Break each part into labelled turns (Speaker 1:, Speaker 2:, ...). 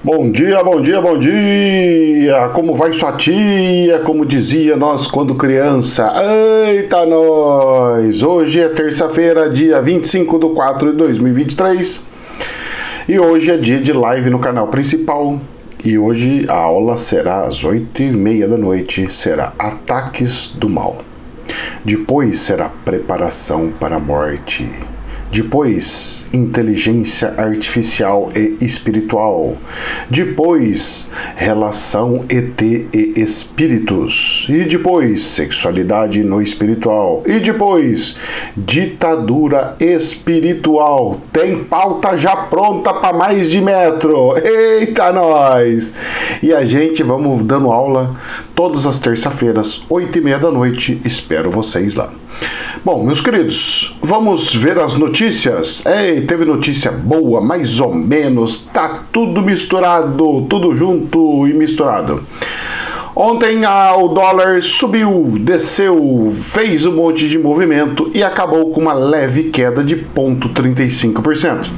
Speaker 1: Bom dia, bom dia, bom dia! Como vai sua tia? Como dizia nós quando criança. Eita nós! Hoje é terça-feira, dia 25/4/2023 e hoje é dia de live no canal principal. E hoje a aula será às 8h30 da noite, será Ataques do Mal. Depois será Preparação para a Morte. Depois, inteligência artificial e espiritual. Depois, relação ET e espíritos. E depois, sexualidade no espiritual. E depois, ditadura espiritual. Tem pauta já pronta para mais de metro. Eita nós! E a gente vamos dando aula todas as terças-feiras, 8h30 da noite. Espero vocês lá. Bom, meus queridos, vamos ver as notícias. Teve notícia boa, mais ou menos, tá tudo misturado, tudo junto e misturado. Ontem o dólar subiu, desceu, fez um monte de movimento e acabou com uma leve queda de 0,35%.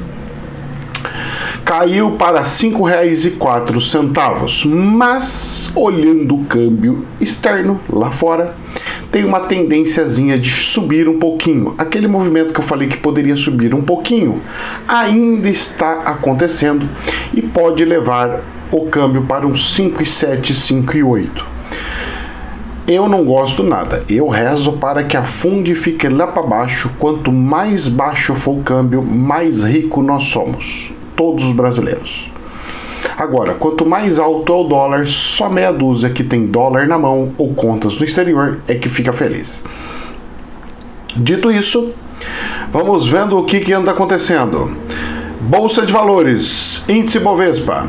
Speaker 1: Caiu para R$ 5,04, mas olhando o câmbio externo lá fora, tem uma tendênciazinha de subir um pouquinho. Aquele movimento que eu falei que poderia subir um pouquinho, ainda está acontecendo e pode levar o câmbio para uns 5,7, 5,8. Eu não gosto nada, eu rezo para que afunde e fique lá para baixo. Quanto mais baixo for o câmbio, mais rico nós somos, todos os brasileiros. Agora, quanto mais alto é o dólar, só meia dúzia que tem dólar na mão ou contas no exterior é que fica feliz. Dito isso, vamos vendo o que anda acontecendo. Bolsa de Valores, índice Bovespa.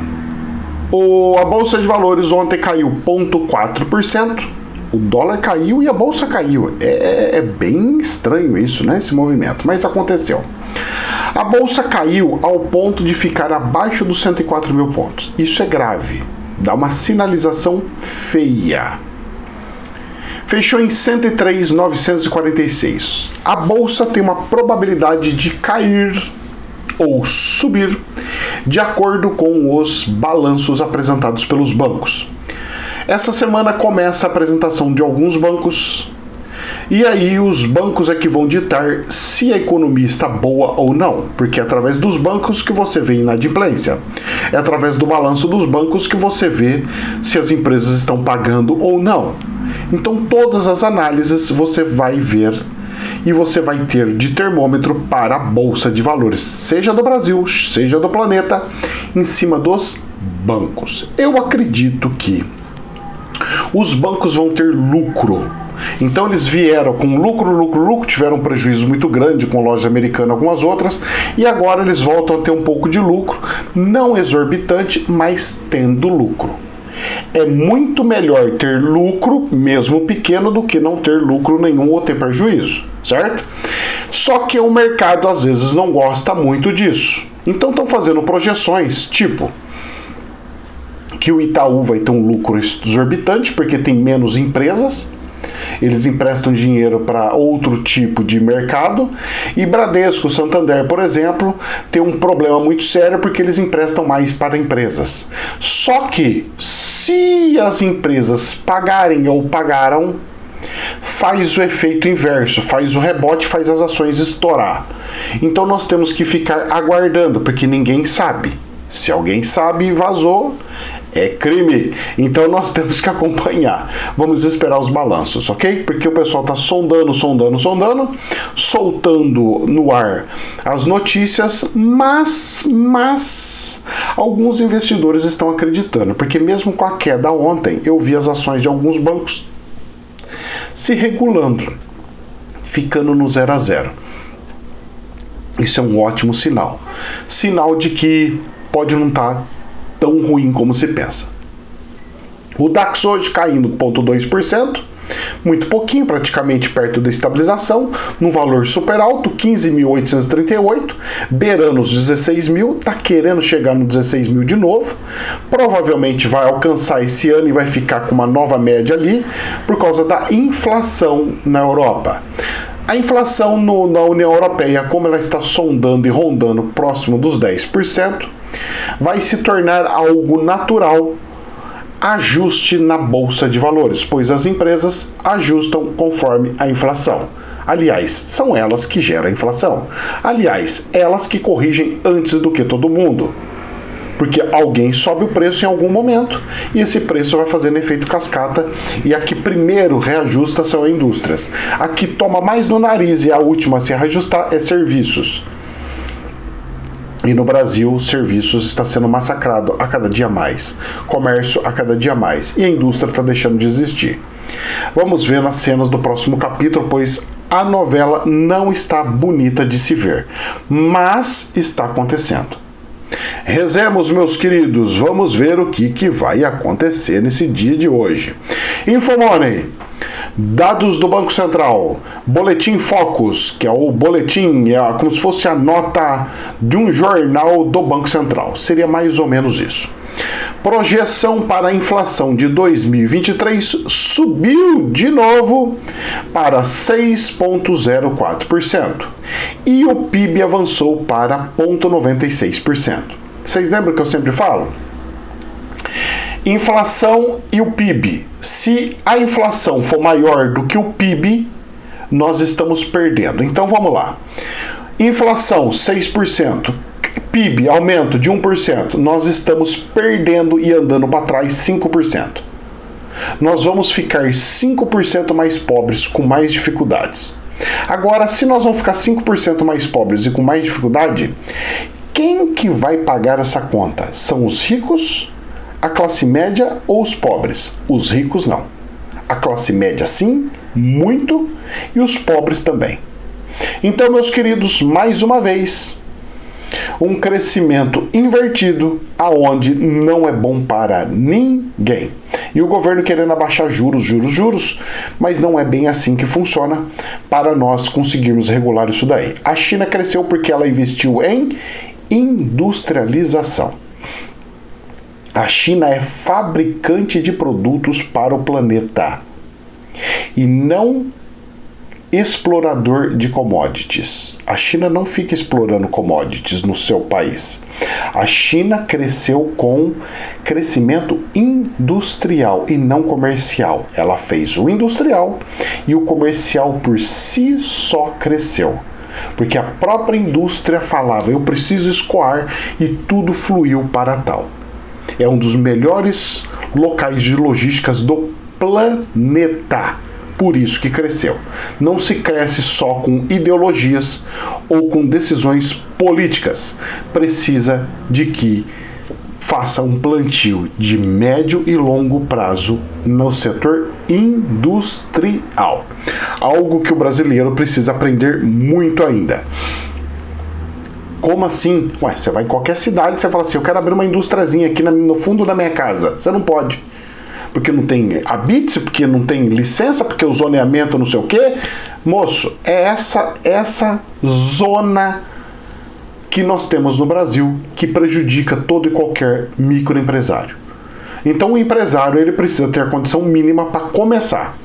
Speaker 1: A Bolsa de Valores ontem caiu 0,4%. O dólar caiu e a bolsa caiu. É bem estranho isso, né? Esse movimento, mas aconteceu. A bolsa caiu ao ponto de ficar abaixo dos 104 mil pontos. Isso é grave. Dá uma sinalização feia. Fechou em 103.946. A bolsa tem uma probabilidade de cair ou subir de acordo com os balanços apresentados pelos bancos. Essa semana começa a apresentação de alguns bancos. E aí os bancos é que vão ditar se a economia está boa ou não, porque é através dos bancos que você vê inadimplência. É através do balanço dos bancos que você vê se as empresas estão pagando ou não. Então todas as análises você vai ver e você vai ter de termômetro para a Bolsa de Valores, seja do Brasil, seja do planeta, em cima dos bancos. Eu acredito que os bancos vão ter lucro. Então eles vieram com lucro, tiveram um prejuízo muito grande com loja americana e algumas outras, e agora eles voltam a ter um pouco de lucro, não exorbitante, mas tendo lucro. É muito melhor ter lucro, mesmo pequeno, do que não ter lucro nenhum ou ter prejuízo, certo? Só que o mercado às vezes não gosta muito disso. Então estão fazendo projeções, tipo que o Itaú vai ter um lucro exorbitante porque tem menos empresas, eles emprestam dinheiro para outro tipo de mercado, e Bradesco, Santander, por exemplo, tem um problema muito sério porque eles emprestam mais para empresas. Só que se as empresas pagarem ou pagaram, faz o efeito inverso, faz o rebote, faz as ações estourar. Então nós temos que ficar aguardando, porque ninguém sabe. Se alguém sabe e vazou, é crime. Então nós temos que acompanhar. Vamos esperar os balanços, ok? Porque o pessoal está sondando, soltando no ar as notícias, mas alguns investidores estão acreditando, porque mesmo com a queda ontem, eu vi as ações de alguns bancos se regulando, ficando no 0 a 0. Isso é um ótimo sinal. Sinal de que pode não estar tão ruim como se pensa. O DAX hoje caindo 0,2%, muito pouquinho, praticamente perto da estabilização, num valor super alto, 15.838, beirando os 16 mil, tá querendo chegar no 16 mil de novo, provavelmente vai alcançar esse ano e vai ficar com uma nova média ali, por causa da inflação na Europa. A inflação na União Europeia, como ela está sondando e rondando próximo dos 10%, vai se tornar algo natural ajuste na bolsa de valores, pois as empresas ajustam conforme a inflação. Aliás, são elas que geram a inflação. Aliás, elas que corrigem antes do que todo mundo. Porque alguém sobe o preço em algum momento e esse preço vai fazendo efeito cascata, e a que primeiro reajusta são indústrias. A que toma mais no nariz e a última a se reajustar é serviços. E no Brasil, serviços está sendo massacrado a cada dia mais. Comércio a cada dia mais. E a indústria está deixando de existir. Vamos ver nas cenas do próximo capítulo, pois a novela não está bonita de se ver. Mas está acontecendo. Rezemos, meus queridos. Vamos ver o que vai acontecer nesse dia de hoje. Infomoney. Dados do Banco Central, Boletim Focus, que é o boletim, como se fosse a nota de um jornal do Banco Central. Seria mais ou menos isso. Projeção para a inflação de 2023 subiu de novo para 6,04%. E o PIB avançou para 0,96%. Vocês lembram que eu sempre falo? Inflação e o PIB. Se a inflação for maior do que o PIB, nós estamos perdendo. Então vamos lá. Inflação 6%, PIB aumento de 1%, nós estamos perdendo e andando para trás 5%. Nós vamos ficar 5% mais pobres com mais dificuldades. Agora, se nós vamos ficar 5% mais pobres e com mais dificuldade, quem que vai pagar essa conta? São os ricos, a classe média ou os pobres? Os ricos não. A classe média sim, muito, e os pobres também. Então, meus queridos, mais uma vez, um crescimento invertido, aonde não é bom para ninguém. E o governo querendo abaixar juros, mas não é bem assim que funciona para nós conseguirmos regular isso daí. A China cresceu porque ela investiu em industrialização. A China é fabricante de produtos para o planeta e não explorador de commodities. A China não fica explorando commodities no seu país. A China cresceu com crescimento industrial e não comercial. Ela fez o industrial e o comercial por si só cresceu. Porque a própria indústria falava, eu preciso escoar, e tudo fluiu para tal. É um dos melhores locais de logísticas do planeta. Por isso que cresceu. Não se cresce só com ideologias ou com decisões políticas. Precisa de que faça um plantio de médio e longo prazo no setor industrial. Algo que o brasileiro precisa aprender muito ainda. Como assim? Ué, você vai em qualquer cidade e você fala assim, eu quero abrir uma indústriazinha aqui no fundo da minha casa. Você não pode. Porque não tem habite, porque não tem licença, porque o zoneamento não sei o quê. Moço, é essa zona que nós temos no Brasil que prejudica todo e qualquer microempresário. Então o empresário ele precisa ter a condição mínima para começar.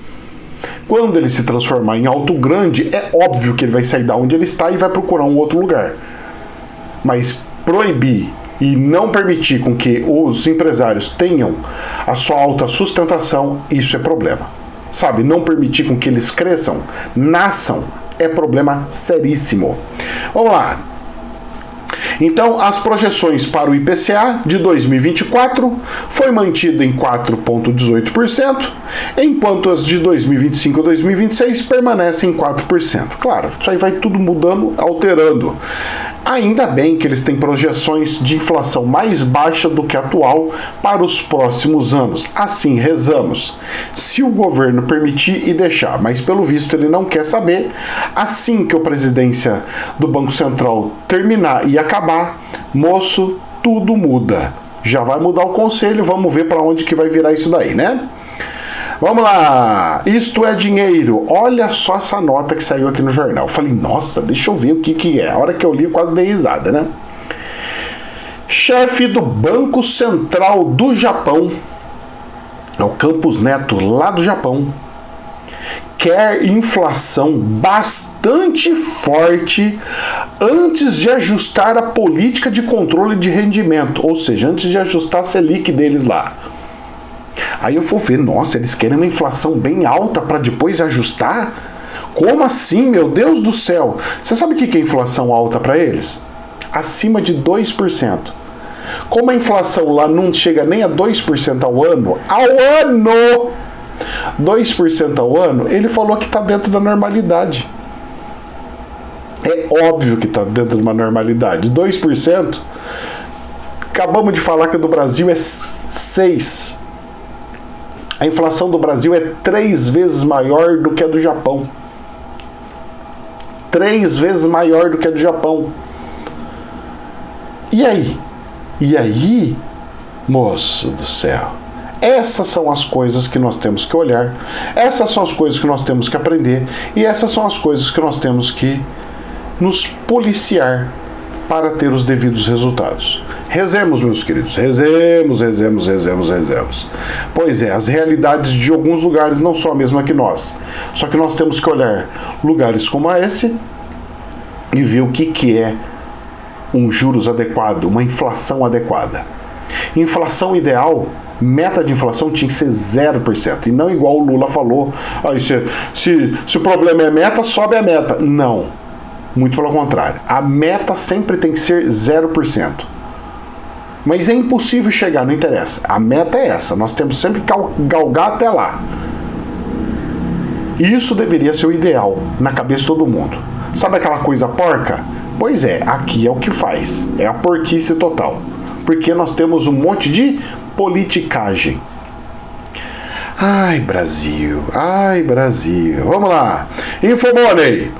Speaker 1: Quando ele se transformar em alto grande, é óbvio que ele vai sair da onde ele está e vai procurar um outro lugar. Mas proibir e não permitir com que os empresários tenham a sua alta sustentação, isso é problema. Sabe, não permitir com que eles cresçam, nasçam, é problema seríssimo. Vamos lá. Então, as projeções para o IPCA de 2024 foi mantida em 4,18%, enquanto as de 2025 e 2026 permanecem em 4%. Claro, isso aí vai tudo mudando, alterando. Ainda bem que eles têm projeções de inflação mais baixa do que a atual para os próximos anos. Assim rezamos. Se o governo permitir e deixar, mas pelo visto ele não quer saber, assim que a presidência do Banco Central terminar e acabar, moço, tudo muda. Já vai mudar o conselho, vamos ver para onde que vai virar isso daí, né? Vamos lá, isto é dinheiro. Olha só essa nota que saiu aqui no jornal. Eu falei, nossa, deixa eu ver o que é. A hora que eu li, eu quase dei risada, né? Chefe do Banco Central do Japão, é o Campos Neto, lá do Japão, quer inflação bastante forte antes de ajustar a política de controle de rendimento, ou seja, antes de ajustar a Selic deles lá. Aí eu vou ver, nossa, eles querem uma inflação bem alta para depois ajustar? Como assim, meu Deus do céu? Você sabe o que é inflação alta para eles? Acima de 2%. Como a inflação lá não chega nem a 2% ao ano, 2% ao ano, ele falou que está dentro da normalidade. É óbvio que está dentro de uma normalidade. 2%, acabamos de falar que a do Brasil é 6%. A inflação do Brasil é 3 vezes maior do que a do Japão. 3 vezes maior do que a do Japão. E aí? E aí, moço do céu? Essas são as coisas que nós temos que olhar, essas são as coisas que nós temos que aprender, e essas são as coisas que nós temos que nos policiar para ter os devidos resultados. Rezemos, meus queridos, rezemos. Pois é, as realidades de alguns lugares não são a mesma que nós, só que nós temos que olhar lugares como esse e ver o que é um juros adequado, uma inflação adequada. Inflação ideal, meta de inflação tinha que ser 0%, e não igual o Lula falou, se o problema é meta, sobe a meta. Não, muito pelo contrário. A meta sempre tem que ser 0%. Mas é impossível chegar, não interessa. A meta é essa, nós temos sempre que galgar até lá. Isso deveria ser o ideal na cabeça de todo mundo. Sabe aquela coisa porca? Pois é, aqui é o que faz. É a porquice total. Porque nós temos um monte de politicagem. Ai, Brasil. Vamos lá. Infomoney.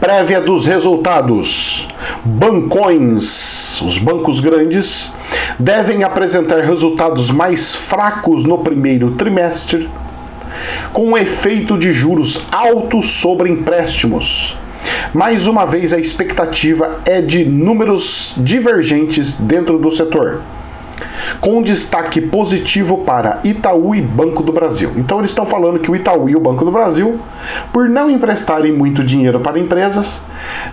Speaker 1: Prévia dos resultados. Bancões, os bancos grandes, devem apresentar resultados mais fracos no primeiro trimestre, com um efeito de juros altos sobre empréstimos. Mais uma vez, a expectativa é de números divergentes dentro do setor, com destaque positivo para Itaú e Banco do Brasil. Então eles estão falando que o Itaú e o Banco do Brasil, por não emprestarem muito dinheiro para empresas,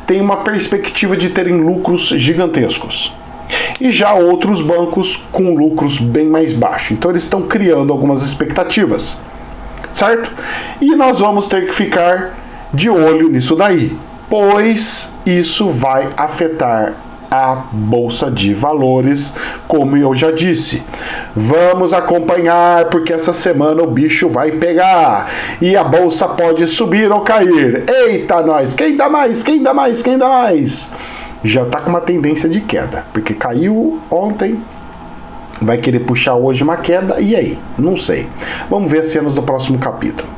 Speaker 1: têm uma perspectiva de terem lucros gigantescos. E já outros bancos com lucros bem mais baixos. Então eles estão criando algumas expectativas, certo? E nós vamos ter que ficar de olho nisso daí, pois isso vai afetar a Bolsa de Valores, como eu já disse. Vamos acompanhar, porque essa semana o bicho vai pegar e a Bolsa pode subir ou cair. Eita, nós! Quem dá mais? Já tá com uma tendência de queda, porque caiu ontem, vai querer puxar hoje uma queda, e aí? Não sei. Vamos ver as cenas do próximo capítulo.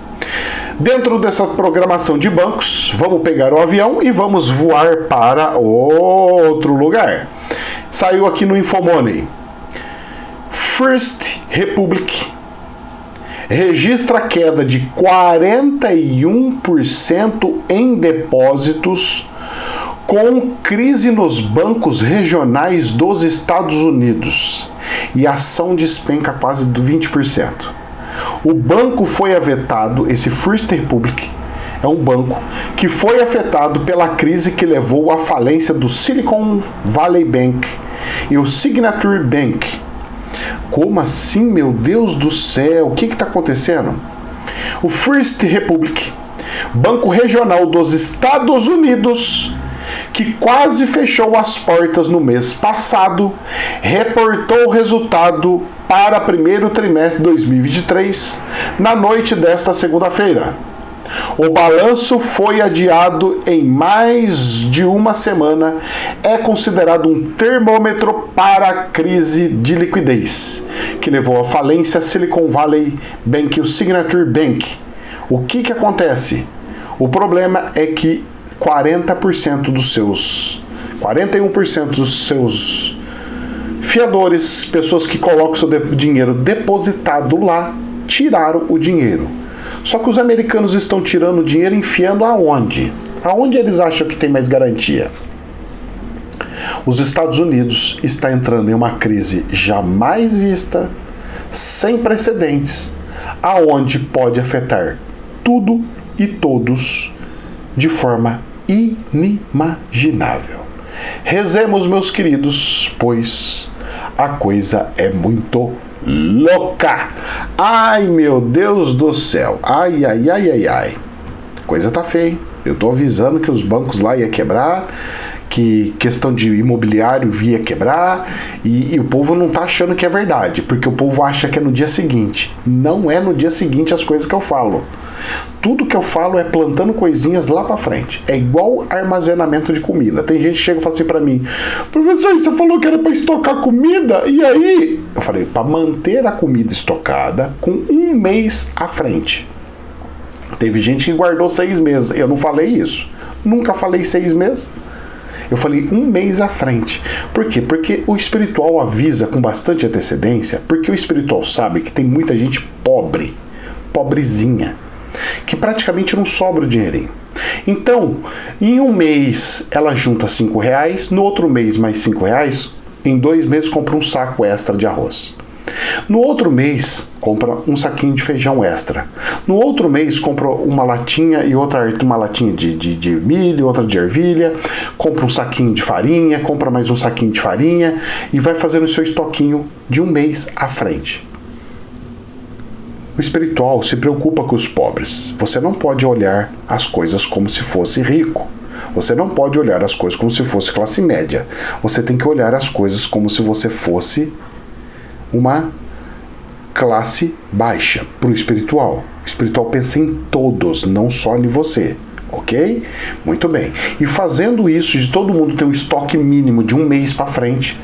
Speaker 1: Dentro dessa programação de bancos, vamos pegar o avião e vamos voar para outro lugar. Saiu aqui no Infomoney. First Republic registra queda de 41% em depósitos com crise nos bancos regionais dos Estados Unidos, e a ação despenca quase de 20%. O banco foi afetado, esse First Republic é um banco que foi afetado pela crise que levou à falência do Silicon Valley Bank e o Signature Bank. Como assim, meu Deus do céu? O que está acontecendo? O First Republic, banco regional dos Estados Unidos, que quase fechou as portas no mês passado, reportou o resultado para primeiro trimestre de 2023 na noite desta segunda-feira. O balanço foi adiado em mais de uma semana, é considerado um termômetro para a crise de liquidez, que levou à falência Silicon Valley Bank e o Signature Bank. O que acontece? O problema é que 41% dos seus fiadores, pessoas que colocam seu dinheiro depositado lá, tiraram o dinheiro. Só que os americanos estão tirando o dinheiro e enfiando aonde? Aonde eles acham que tem mais garantia? Os Estados Unidos está entrando em uma crise jamais vista, sem precedentes, aonde pode afetar tudo e todos de forma inimaginável. Rezemos, meus queridos, pois a coisa é muito louca. Ai, meu Deus do céu. Ai, ai, ai, ai, ai. A coisa tá feia, hein? Eu tô avisando que os bancos lá ia quebrar, que questão de imobiliário via quebrar, e o povo não tá achando que é verdade, porque o povo acha que é no dia seguinte. Não é no dia seguinte as coisas que eu falo. Tudo que eu falo é plantando coisinhas lá pra frente. É igual armazenamento de comida. Tem gente que chega e fala assim pra mim: professor, você falou que era pra estocar comida, e aí? Eu falei, pra manter a comida estocada com 1 mês à frente. Teve gente que guardou 6 meses. Eu não falei isso. Nunca falei 6 meses. Eu falei 1 mês à frente. Por quê? Porque o espiritual avisa com bastante antecedência, porque o espiritual sabe que tem muita gente pobre, pobrezinha, que praticamente não sobra o dinheirinho. Então, em 1 mês ela junta R$5, no outro mês mais R$5, em 2 meses compra um saco extra de arroz. No outro mês, compra um saquinho de feijão extra. No outro mês, compra uma latinha e uma latinha de milho, outra de ervilha. Compra um saquinho de farinha, compra mais um saquinho de farinha e vai fazendo o seu estoquinho de 1 mês à frente. O espiritual se preocupa com os pobres. Você não pode olhar as coisas como se fosse rico. Você não pode olhar as coisas como se fosse classe média. Você tem que olhar as coisas como se você fosse uma classe baixa para o espiritual. O espiritual pensa em todos, não só em você. Ok? Muito bem. E fazendo isso, de todo mundo ter um estoque mínimo de 1 mês para frente,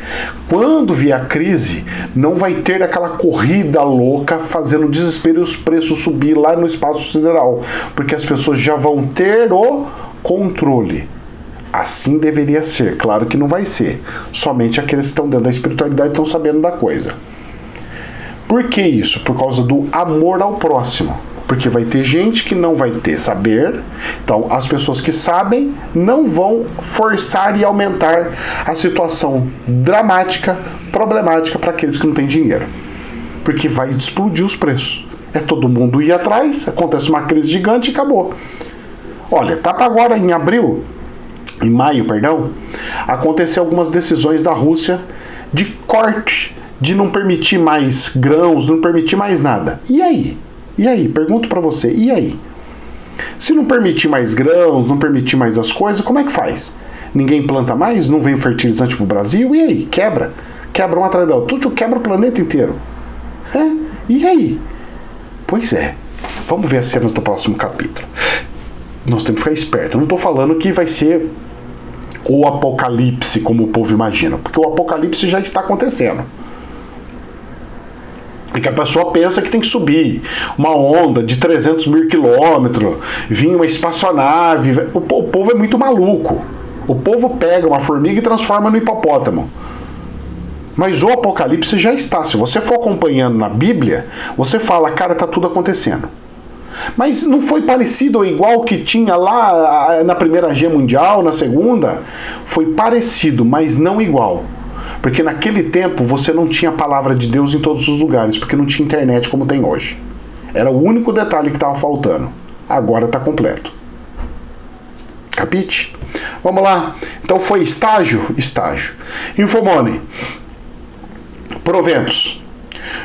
Speaker 1: quando vier a crise, não vai ter aquela corrida louca fazendo desespero e os preços subir lá no espaço sideral, porque as pessoas já vão ter o controle. Assim deveria ser. Claro que não vai ser. Somente aqueles que estão dentro da espiritualidade estão sabendo da coisa. Por que isso? Por causa do amor ao próximo. Porque vai ter gente que não vai ter saber. Então, as pessoas que sabem não vão forçar e aumentar a situação dramática, problemática para aqueles que não têm dinheiro. Porque vai explodir os preços. É todo mundo ir atrás, acontece uma crise gigante e acabou. Olha, tá para agora em maio, aconteceu algumas decisões da Rússia de corte, de não permitir mais grãos, não permitir mais nada. E aí? E aí? Pergunto pra você, e aí? Se não permitir mais grãos, não permitir mais as coisas, como é que faz? Ninguém planta mais? Não vem fertilizante pro Brasil? E aí? Quebra? Quebra um atrás da outra. Tudo quebra o planeta inteiro. É? E aí? Pois é. Vamos ver as cenas do próximo capítulo. Nós temos que ficar esperto. Eu não tô falando que vai ser o apocalipse, como o povo imagina. Porque o apocalipse já está acontecendo. E que a pessoa pensa que tem que subir uma onda de 300 mil quilômetros, vir uma espaçonave. O povo é muito maluco. O povo pega uma formiga e transforma no hipopótamo. Mas o apocalipse já está. Se você for acompanhando na Bíblia, você fala, cara, tá tudo acontecendo. Mas não foi parecido ou igual que tinha lá na Primeira Guerra Mundial, na Segunda? Foi parecido, mas não igual. Porque naquele tempo você não tinha a palavra de Deus em todos os lugares, porque não tinha internet como tem hoje. Era o único detalhe que estava faltando. Agora está completo. Capite? Vamos lá. Então foi estágio? Estágio. Infomoney. Proventos.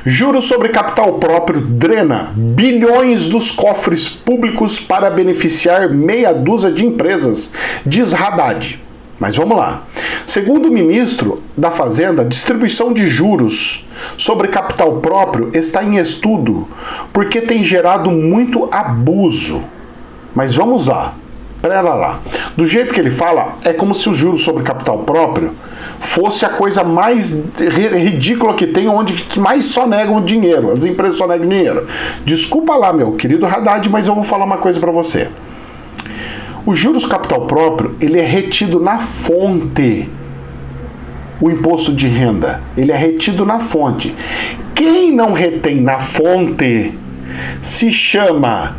Speaker 1: Juros sobre capital próprio drena bilhões dos cofres públicos para beneficiar meia dúzia de empresas, diz Haddad. Mas vamos lá. Segundo o ministro da Fazenda, a distribuição de juros sobre capital próprio está em estudo porque tem gerado muito abuso. Mas vamos lá. Pera lá. Do jeito que ele fala, é como se o juros sobre capital próprio fosse a coisa mais ridícula que tem, onde mais só negam dinheiro. As empresas só negam dinheiro. Desculpa lá, meu querido Haddad, mas eu vou falar uma coisa para você. O juros capital próprio, ele é retido na fonte. O imposto de renda, ele é retido na fonte. Quem não retém na fonte se chama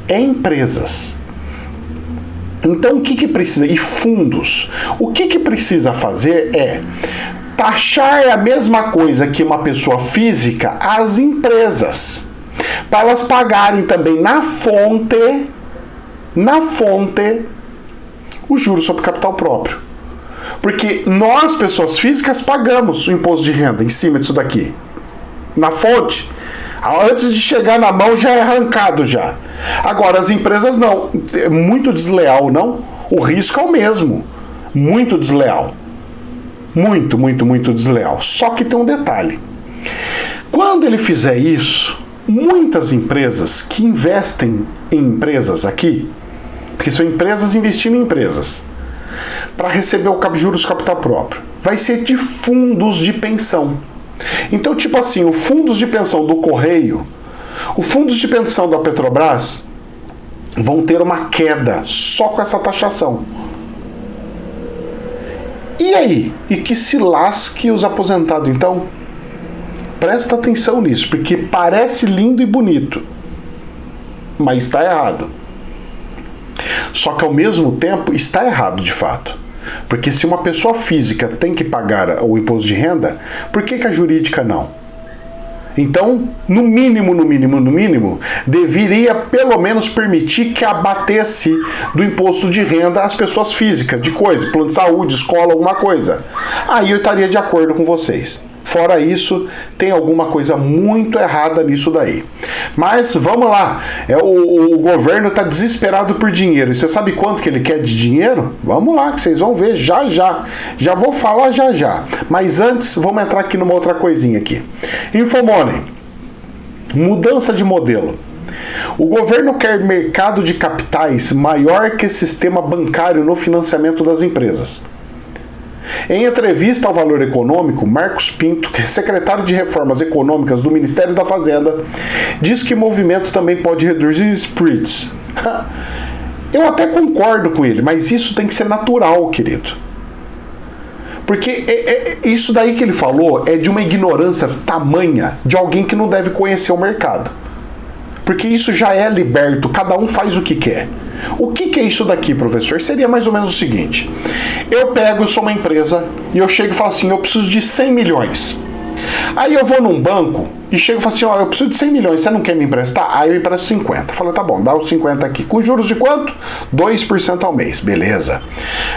Speaker 1: empresas. Então o que precisa? E fundos. O que precisa fazer é taxar a mesma coisa que uma pessoa física às empresas. para elas pagarem também na fonte, os juros sobre capital próprio. Porque nós, pessoas físicas, pagamos o imposto de renda em cima disso daqui. Na fonte. Antes de chegar na mão já é arrancado já. Agora as empresas não. É muito desleal, não? O risco é o mesmo. Muito desleal. Muito desleal. Só que tem um detalhe. Quando ele fizer isso, muitas empresas que investem em empresas aqui, porque são empresas investindo em empresas, para receber o juros capital próprio, vai ser de fundos de pensão. Então, tipo assim, os fundos de pensão do Correio, os fundos de pensão da Petrobras vão ter uma queda só com essa taxação. E aí? E que se lasque os aposentados, então? Presta atenção nisso, porque parece lindo e bonito, mas está errado. Só que ao mesmo tempo está errado de fato. Porque se uma pessoa física tem que pagar o imposto de renda, por que a jurídica não? Então, no mínimo, deveria pelo menos permitir que abatesse do imposto de renda as pessoas físicas, de coisa, plano de saúde, escola, alguma coisa. Aí eu estaria de acordo com vocês. Fora isso, tem alguma coisa muito errada nisso daí. Mas vamos lá, o governo está desesperado por dinheiro. E você sabe quanto que ele quer de dinheiro? Vamos lá, que vocês vão ver já. Já vou falar já. Mas antes, vamos entrar aqui numa outra coisinha aqui. Infomoney. Mudança de modelo. O governo quer mercado de capitais maior que sistema bancário no financiamento das empresas. Em entrevista ao Valor Econômico, Marcos Pinto, secretário de Reformas Econômicas do Ministério da Fazenda, diz que o movimento também pode reduzir spreads. Eu até concordo com ele, mas isso tem que ser natural, querido. Porque isso daí que ele falou é de uma ignorância tamanha de alguém que não deve conhecer o mercado. Porque isso já é liberto, cada um faz o que quer. O que é isso daqui, professor? Seria mais ou menos o seguinte. Eu sou uma empresa, e eu chego e falo assim, eu preciso de 100 milhões. Aí eu vou num banco e chego e falo assim, eu preciso de 100 milhões, você não quer me emprestar? Aí eu empresto 50. Falo, tá bom, dá os 50 aqui. Com juros de quanto? 2% ao mês, beleza.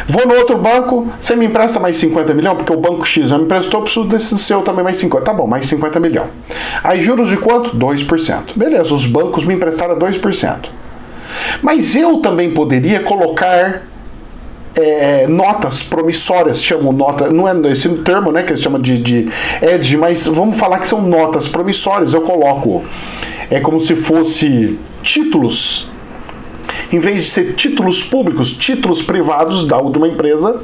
Speaker 1: Vou no outro banco, você me empresta mais 50 milhões? Porque o banco X já me emprestou, eu preciso desse seu também mais 50. Tá bom, mais 50 milhões. Aí juros de quanto? 2%. Beleza, os bancos me emprestaram 2%. Mas eu também poderia colocar notas promissórias, chamam nota, não é esse termo, né, que eles chamam de edge, mas vamos falar que são notas promissórias. Eu coloco, como se fosse títulos, em vez de ser títulos públicos, títulos privados de uma empresa,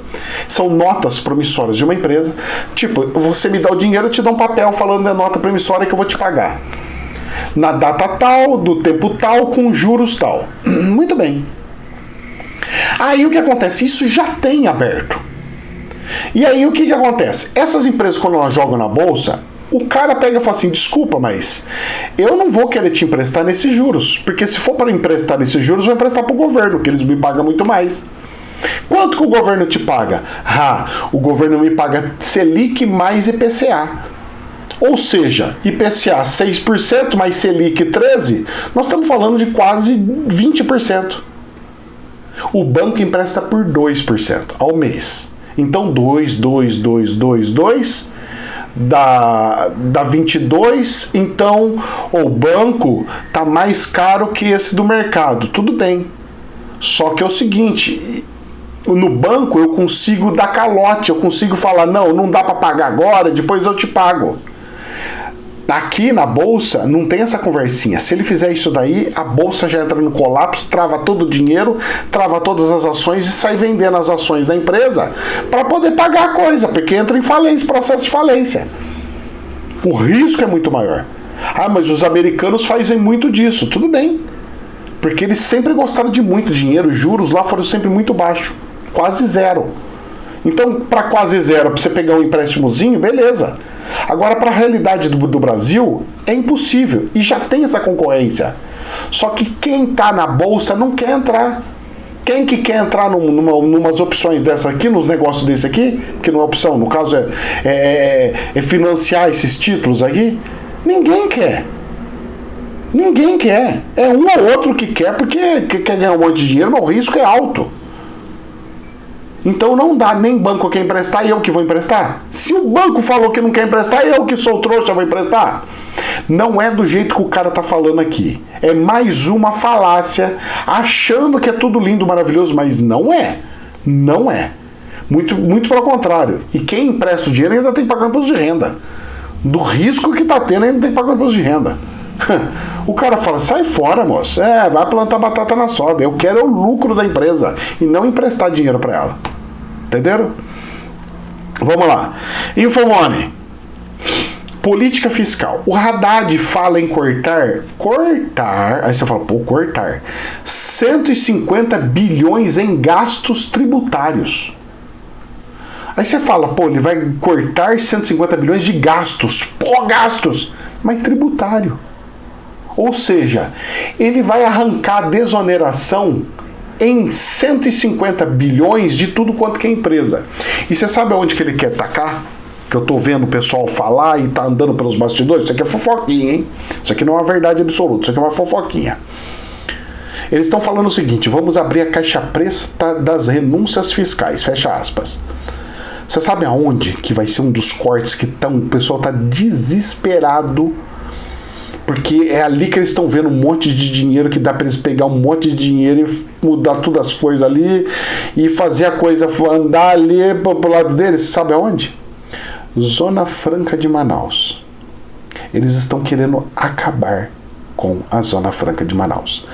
Speaker 1: são notas promissórias de uma empresa. Tipo, você me dá o dinheiro, eu te dou um papel falando da nota promissória que eu vou te pagar na data tal, do tempo tal, com juros tal. Muito bem. Aí o que acontece? Isso já tem aberto. E aí o que acontece? Essas empresas, quando elas jogam na bolsa, o cara pega e fala assim, desculpa, mas eu não vou querer te emprestar nesses juros, porque se for para emprestar nesses juros, eu vou emprestar para o governo, que eles me pagam muito mais. Quanto que o governo te paga? O governo me paga Selic mais IPCA. Ou seja, IPCA 6% mais Selic 13%, nós estamos falando de quase 20%. O banco empresta por 2% ao mês. Então 2 dá 22. Então o banco está mais caro que esse do mercado. Tudo bem. Só que é o seguinte, no banco eu consigo dar calote, eu consigo falar, não dá para pagar agora, depois eu te pago. Aqui na bolsa não tem essa conversinha. Se ele fizer isso daí, a bolsa já entra no colapso, trava todo o dinheiro, trava todas as ações e sai vendendo as ações da empresa para poder pagar a coisa, porque entra em falência, processo de falência. O risco é muito maior. Mas os americanos fazem muito disso. Tudo bem, porque eles sempre gostaram de muito dinheiro, os juros lá foram sempre muito baixos, quase zero. Então, para quase zero, para você pegar um empréstimozinho, beleza. Agora, para a realidade do Brasil, é impossível. E já tem essa concorrência. Só que quem está na bolsa não quer entrar. Quem que quer entrar numas opções dessa aqui, nos negócios desse aqui, que não é opção, no caso é financiar esses títulos aqui? Ninguém quer. Ninguém quer. É um ou outro que quer porque quer ganhar um monte de dinheiro, mas o risco é alto. Então não dá, nem banco quer emprestar e eu que vou emprestar. Se o banco falou que não quer emprestar, eu que sou trouxa vou emprestar. Não é do jeito que o cara tá falando aqui. É mais uma falácia, achando que é tudo lindo, maravilhoso, mas não é. Não é. Muito pelo contrário. E quem empresta o dinheiro ainda tem que pagar imposto de renda. Do risco que tá tendo, ainda tem que pagar imposto de renda. O cara fala, sai fora, moço. Vai plantar batata na soda. Eu quero o lucro da empresa e não emprestar dinheiro para ela. Entenderam? Vamos lá. Infomoney. Política fiscal. O Haddad fala em cortar. Aí você fala, cortar 150 bilhões em gastos tributários. Aí você fala, ele vai cortar 150 bilhões de gastos. Gastos! Mas tributário. Ou seja, ele vai arrancar desoneração em 150 bilhões de tudo quanto que é empresa. E você sabe aonde que ele quer tacar? Que eu tô vendo o pessoal falar e tá andando pelos bastidores. Isso aqui é fofoquinha, hein? Isso aqui não é uma verdade absoluta, isso aqui é uma fofoquinha. Eles estão falando o seguinte, vamos abrir a caixa preta das renúncias fiscais, fecha aspas. Você sabe aonde que vai ser um dos cortes que o pessoal tá desesperado, porque é ali que eles estão vendo um monte de dinheiro, que dá para eles pegar um monte de dinheiro e mudar todas as coisas ali e fazer a coisa andar ali pro lado deles. Sabe aonde? Zona Franca de Manaus. Eles estão querendo acabar com a Zona Franca de Manaus.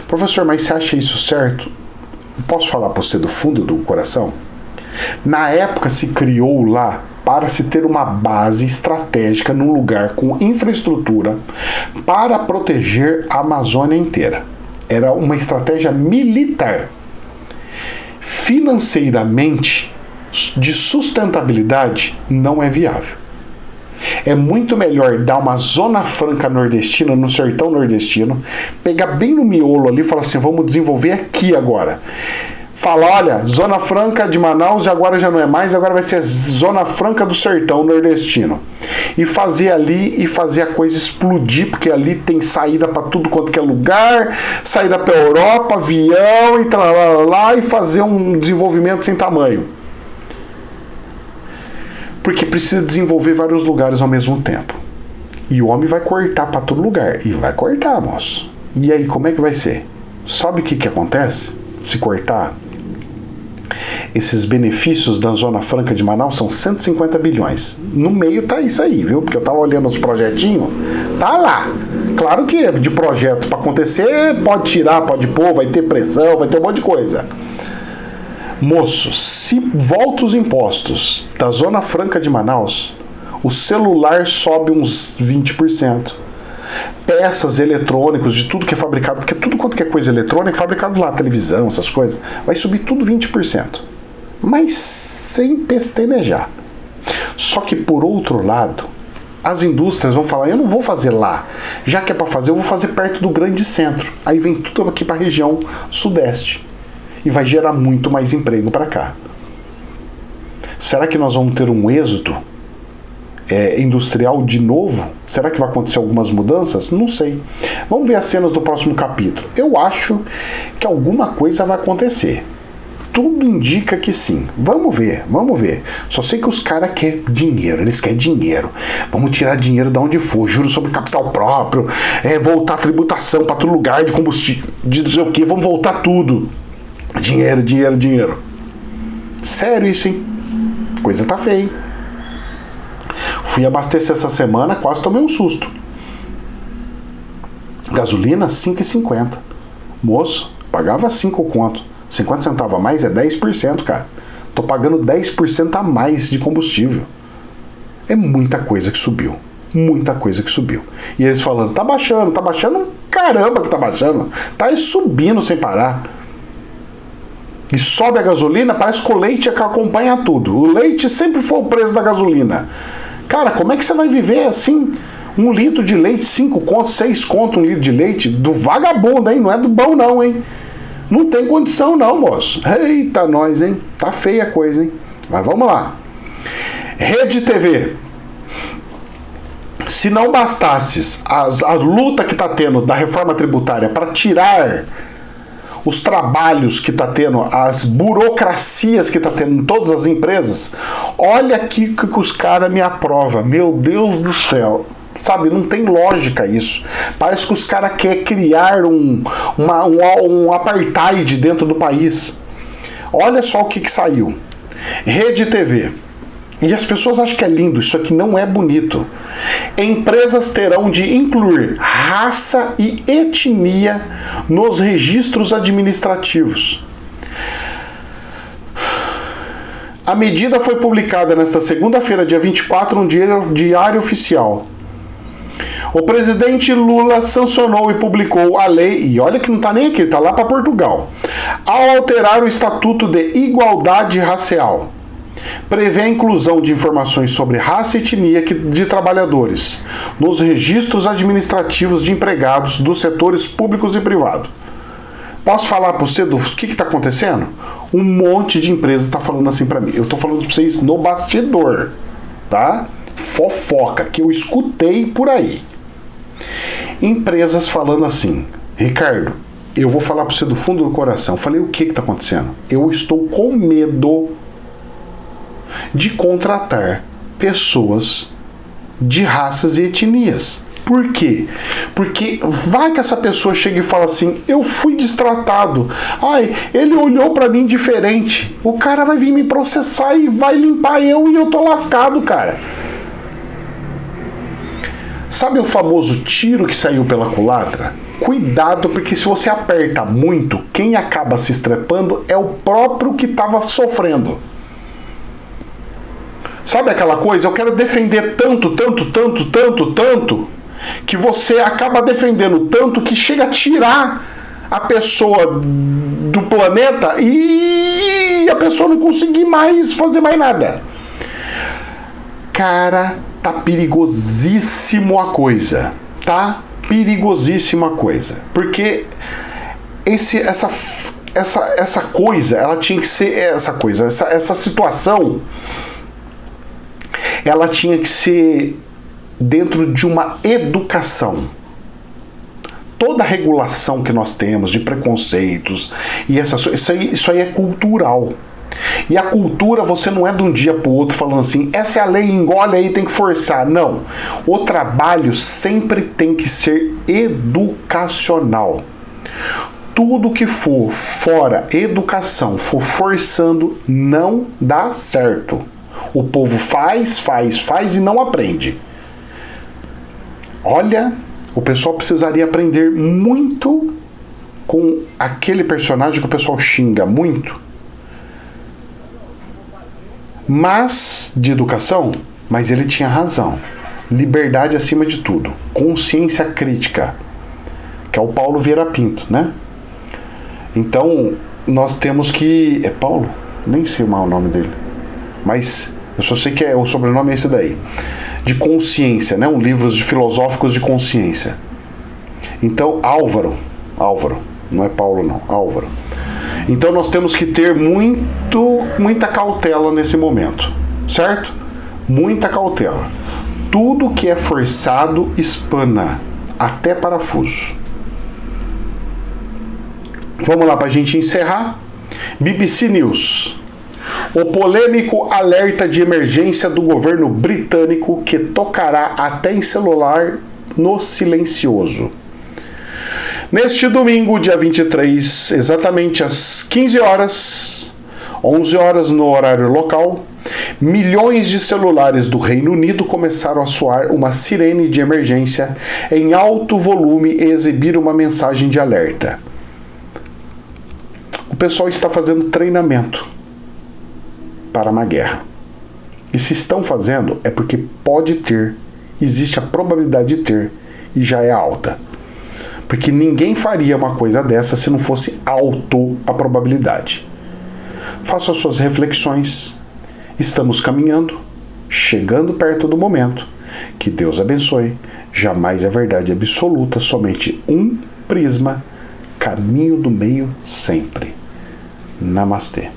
Speaker 1: Professor, mas você acha isso certo? Posso falar para você do fundo do coração? Na época se criou lá para se ter uma base estratégica num lugar com infraestrutura para proteger a Amazônia inteira. Era uma estratégia militar. Financeiramente, de sustentabilidade, não é viável. É muito melhor dar uma Zona Franca nordestina, no sertão nordestino, pegar bem no miolo ali e falar assim, vamos desenvolver aqui agora. Fala, olha, Zona Franca de Manaus agora já não é mais, agora vai ser Zona Franca do Sertão Nordestino. E fazer ali e fazer a coisa explodir, porque ali tem saída para tudo quanto que é lugar, saída para Europa, avião e lá e fazer um desenvolvimento sem tamanho. Porque precisa desenvolver vários lugares ao mesmo tempo. E o homem vai cortar para todo lugar. E vai cortar, moço. E aí, como é que vai ser? Sabe o que acontece se cortar? Esses benefícios da Zona Franca de Manaus são 150 bilhões. No meio tá isso aí, viu? Porque eu tava olhando os projetinhos, tá lá. Claro que de projeto para acontecer, pode tirar, pode pôr, vai ter pressão, vai ter um monte de coisa. Moço, se volta os impostos da Zona Franca de Manaus, o celular sobe uns 20%. Peças eletrônicos, de tudo que é fabricado, porque tudo quanto que é coisa eletrônica é fabricado lá, televisão, essas coisas, vai subir tudo 20%. Mas sem pestanejar. Só que por outro lado, as indústrias vão falar, eu não vou fazer lá, já que é para fazer, eu vou fazer perto do grande centro. Aí vem tudo aqui para a região sudeste. E vai gerar muito mais emprego para cá. Será que nós vamos ter um êxodo industrial de novo? Será que vai acontecer algumas mudanças? Não sei. Vamos ver as cenas do próximo capítulo. Eu acho que alguma coisa vai acontecer. Tudo indica que sim. Vamos ver, vamos ver. Só sei que os caras querem dinheiro, eles querem dinheiro. Vamos tirar dinheiro de onde for, juros sobre capital próprio, voltar a tributação para todo lugar de combustível, de não sei o que, vamos voltar tudo. Dinheiro, dinheiro, dinheiro. Sério isso, hein? Coisa tá feia, hein? Fui abastecer essa semana, quase tomei um susto. Gasolina, 5,50. Moço, pagava 5 conto. 50 centavos a mais é 10%, cara. Tô pagando 10% a mais de combustível. É muita coisa que subiu. Muita coisa que subiu. E eles falando, tá baixando, caramba que tá baixando. Tá subindo sem parar. E sobe a gasolina, parece que o leite é que acompanha tudo. O leite sempre foi o preço da gasolina. Cara, como é que você vai viver assim? 1 litro de leite, 5 contos, 6 contos, 1 litro de leite? Do vagabundo, hein? Não é do bom não, hein? Não tem condição não, moço. Eita, nós, hein? Tá feia a coisa, hein? Mas vamos lá. Rede TV. Se não bastasse a luta que está tendo da reforma tributária para tirar os trabalhos que está tendo, as burocracias que está tendo em todas as empresas, olha aqui que os caras me aprovam. Meu Deus do céu. Sabe, não tem lógica isso. Parece que os caras querem criar um apartheid dentro do país. Olha só o que saiu. Rede TV. E as pessoas acham que é lindo. Isso aqui não é bonito. Empresas terão de incluir raça e etnia nos registros administrativos. A medida foi publicada nesta segunda-feira, dia 24, no Diário Oficial. O presidente Lula sancionou e publicou a lei, e olha que não está nem aqui, está lá para Portugal, ao alterar o Estatuto de Igualdade Racial. Prevê a inclusão de informações sobre raça e etnia de trabalhadores nos registros administrativos de empregados dos setores públicos e privados. Posso falar para você do que está acontecendo? Um monte de empresas está falando assim para mim. Eu estou falando para vocês no bastidor, tá? Fofoca que eu escutei por aí. Empresas falando assim: Ricardo, eu vou falar para você do fundo do coração. Falei, o que está acontecendo? Eu estou com medo de contratar pessoas de raças e etnias. Por quê? Porque vai que essa pessoa chega e fala assim: eu fui destratado, ai, ele olhou para mim diferente. O cara vai vir me processar e vai limpar eu e eu tô lascado, cara. Sabe o famoso tiro que saiu pela culatra? Cuidado, porque se você aperta muito, quem acaba se estrepando é o próprio que estava sofrendo. Sabe aquela coisa? Eu quero defender tanto, que você acaba defendendo tanto que chega a tirar a pessoa do planeta e a pessoa não conseguir mais fazer mais nada. Cara, tá perigosíssimo a coisa. Tá perigosíssima a coisa. Porque essa coisa, ela tinha que ser essa situação, ela tinha que ser dentro de uma educação. Toda a regulação que nós temos de preconceitos e isso aí é cultural. E a cultura, você não é de um dia para o outro falando assim, essa é a lei, engole aí, tem que forçar. Não. O trabalho sempre tem que ser educacional. Tudo que for fora educação, for forçando, não dá certo. O povo faz e não aprende. Olha, o pessoal precisaria aprender muito com aquele personagem que o pessoal xinga muito. Mas, de educação, mas ele tinha razão. Liberdade acima de tudo. Consciência crítica. Que é o Paulo Vieira Pinto, né? Então, nós temos que... É Paulo? Nem sei mais o nome dele. Mas eu só sei que o sobrenome é esse daí. De consciência, né? Livros filosóficos de consciência. Então, Álvaro. Não é Paulo, não. Álvaro. Então nós temos que ter muita cautela nesse momento, certo? Muita cautela. Tudo que é forçado espana, até parafuso. Vamos lá para a gente encerrar. BBC News. O polêmico alerta de emergência do governo britânico que tocará até em celular no silencioso. Neste domingo, dia 23, exatamente às 15 horas, 11 horas no horário local, milhões de celulares do Reino Unido começaram a soar uma sirene de emergência em alto volume e exibir uma mensagem de alerta. O pessoal está fazendo treinamento para uma guerra. E se estão fazendo, é porque pode ter, existe a probabilidade de ter, e já é alta. Porque ninguém faria uma coisa dessa se não fosse alto a probabilidade. Faça as suas reflexões. Estamos caminhando, chegando perto do momento. Que Deus abençoe. Jamais é verdade absoluta, somente um prisma. Caminho do meio sempre. Namastê.